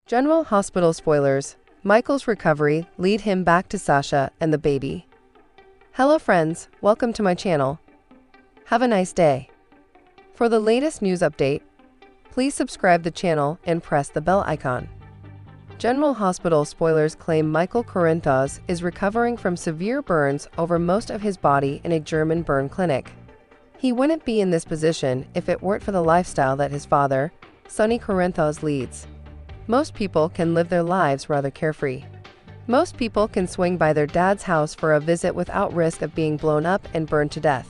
General Hospital spoilers. Michael's recovery lead him back to Sasha and the baby. Hello friends, welcome to my channel. Have a nice day. For the latest news update, please subscribe the channel and press the bell icon. General Hospital spoilers claim Michael Corinthos is recovering from severe burns over most of his body in a German burn clinic. He wouldn't be in this position if it weren't for the lifestyle that his father, Sonny Corinthos, leads. Most people can live their lives rather carefree. Most people can swing by their dad's house for a visit without risk of being blown up and burned to death.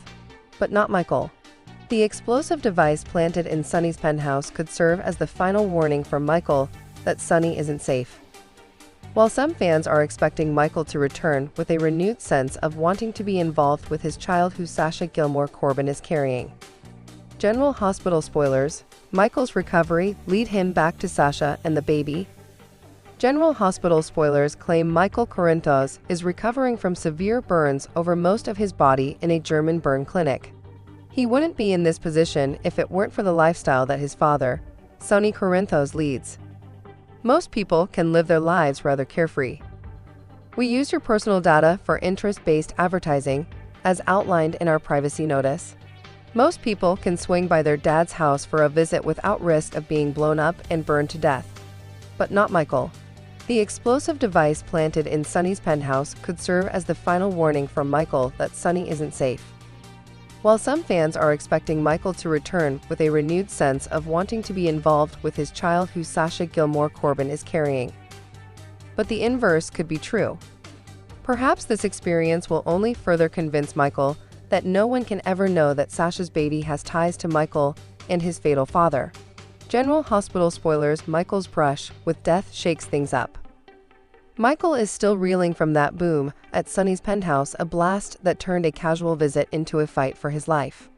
But not Michael. The explosive device planted in Sonny's penthouse could serve as the final warning for Michael that Sonny isn't safe. While some fans are expecting Michael to return with a renewed sense of wanting to be involved with his child who Sasha Corbin is carrying. General Hospital spoilers. Michael's recovery lead him back to Sasha and the baby. General Hospital spoilers claim Michael Corinthos is recovering from severe burns over most of his body in a German burn clinic. He wouldn't be in this position if it weren't for the lifestyle that his father, Sonny Corinthos, leads. Most people can live their lives rather carefree. We use your personal data for interest-based advertising, as outlined in our privacy notice. Most people can swing by their dad's house for a visit without risk of being blown up and burned to death. But not Michael. The explosive device planted in Sonny's penthouse could serve as the final warning for Michael that Sonny isn't safe. While some fans are expecting Michael to return with a renewed sense of wanting to be involved with his child who Sasha Corbin is carrying. But the inverse could be true. Perhaps this experience will only further convince Michael that no one can ever know that Sasha's baby has ties to Michael and his fatal father. General Hospital spoilers. Michael's brush with death shakes things up. Michael is still reeling from that boom at Sonny's penthouse, a blast that turned a casual visit into a fight for his life.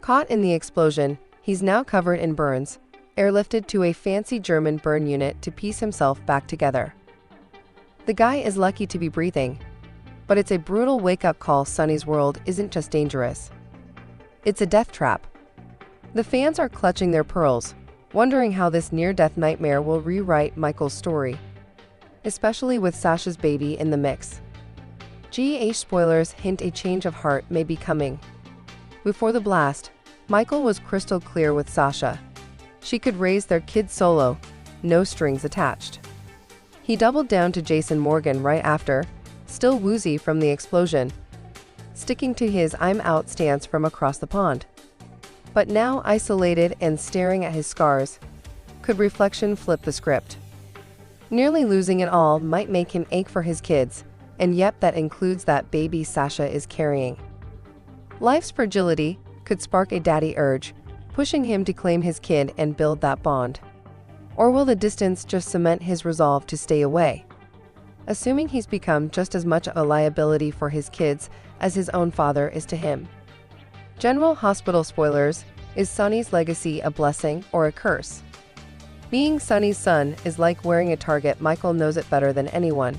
Caught in the explosion, he's now covered in burns, airlifted to a fancy German burn unit to piece himself back together. The guy is lucky to be breathing. But it's a brutal wake-up call. Sonny's world isn't just dangerous. It's a death trap. The fans are clutching their pearls, wondering how this near-death nightmare will rewrite Michael's story, especially with Sasha's baby in the mix. Spoilers hint a change of heart may be coming. Before the blast, Michael was crystal clear with Sasha. She could raise their kid solo, no strings attached. He doubled down to Jason Morgan right after, still woozy from the explosion, sticking to his "I'm out" stance from across the pond. But now isolated and staring at his scars, could reflection flip the script? Nearly losing it all might make him ache for his kids, and yep, that includes that baby Sasha is carrying. Life's fragility could spark a daddy urge, pushing him to claim his kid and build that bond. Or will the distance just cement his resolve to stay away? Assuming he's become just as much a liability for his kids as his own father is to him. General Hospital spoilers. Is Sonny's legacy a blessing or a curse? Being Sonny's son is like wearing a target. Michael knows it better than anyone.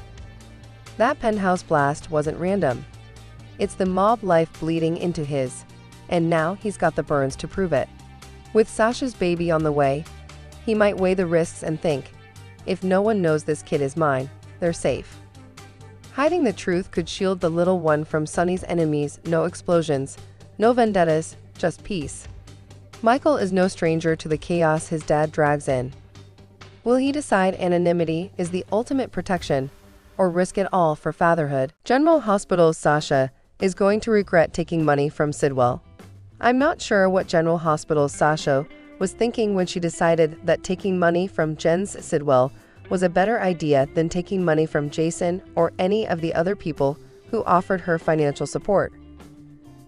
That penthouse blast wasn't random. It's the mob life bleeding into his, and now he's got the burns to prove it. With Sasha's baby on the way, he might weigh the risks and think, if no one knows this kid is mine, they're safe. Hiding the truth could shield the little one from Sonny's enemies. No explosions, no vendettas, just peace. Michael is no stranger to the chaos his dad drags in. Will he decide anonymity is the ultimate protection, or risk it all for fatherhood? General Hospital's Sasha is going to regret taking money from Sidwell. I'm not sure what General Hospital's Sasha was thinking when she decided that taking money from Jens Sidwell was a better idea than taking money from Jason or any of the other people who offered her financial support.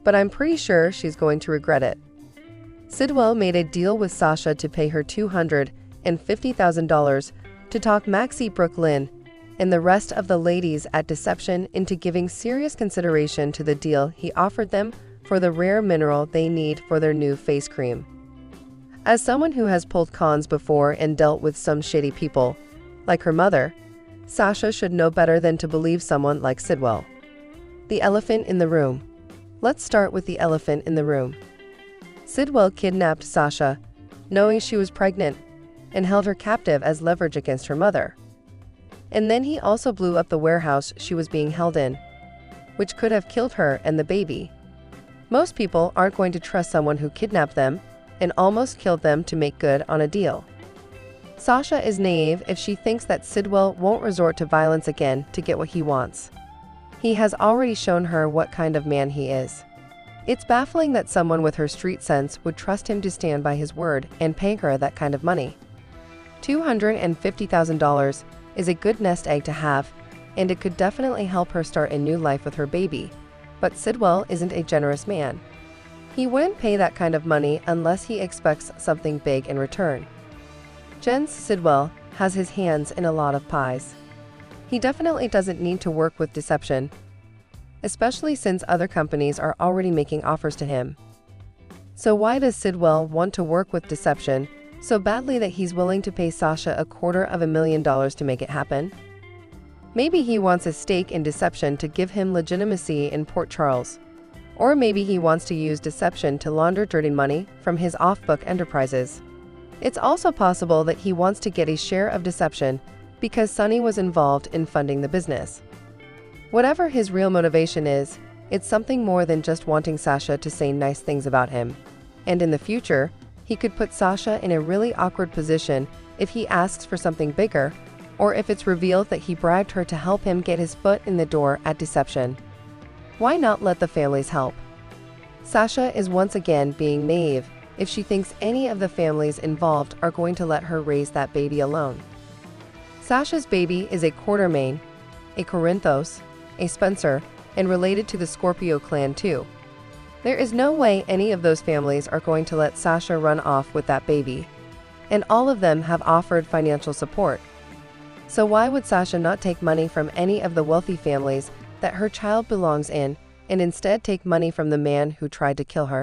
But I'm pretty sure she's going to regret it. Sidwell made a deal with Sasha to pay her $250,000 to talk Maxie Brooklyn and the rest of the ladies at Deception into giving serious consideration to the deal he offered them for the rare mineral they need for their new face cream. As someone who has pulled cons before and dealt with some shady people, like her mother, Sasha should know better than to believe someone like Sidwell. The elephant in the room. Let's start with the elephant in the room. Sidwell kidnapped Sasha, knowing she was pregnant, and held her captive as leverage against her mother. And then he also blew up the warehouse she was being held in, which could have killed her and the baby. Most people aren't going to trust someone who kidnapped them and almost killed them to make good on a deal. Sasha is naive if she thinks that Sidwell won't resort to violence again to get what he wants. He has already shown her what kind of man he is. It's baffling that someone with her street sense would trust him to stand by his word and pay her that kind of money. $250,000 is a good nest egg to have, and it could definitely help her start a new life with her baby. But Sidwell isn't a generous man. He wouldn't pay that kind of money unless he expects something big in return. Jens Sidwell has his hands in a lot of pies. He definitely doesn't need to work with deception, especially since other companies are already making offers to him. So why does Sidwell want to work with deception so badly that he's willing to pay Sasha $250,000 to make it happen? Maybe he wants a stake in deception to give him legitimacy in Port Charles. Or maybe he wants to use deception to launder dirty money from his off-book enterprises. It's also possible that he wants to get a share of deception because Sonny was involved in funding the business. Whatever his real motivation is, it's something more than just wanting Sasha to say nice things about him. And in the future, he could put Sasha in a really awkward position if he asks for something bigger, or if it's revealed that he bribed her to help him get his foot in the door at deception. Why not let the families help? Sasha is once again being naive if she thinks any of the families involved are going to let her raise that baby alone. Sasha's baby is a Quartermain, a Corinthos, a Spencer, and related to the Scorpio clan too. There is no way any of those families are going to let Sasha run off with that baby. And all of them have offered financial support. So why would Sasha not take money from any of the wealthy families that her child belongs in and instead take money from the man who tried to kill her?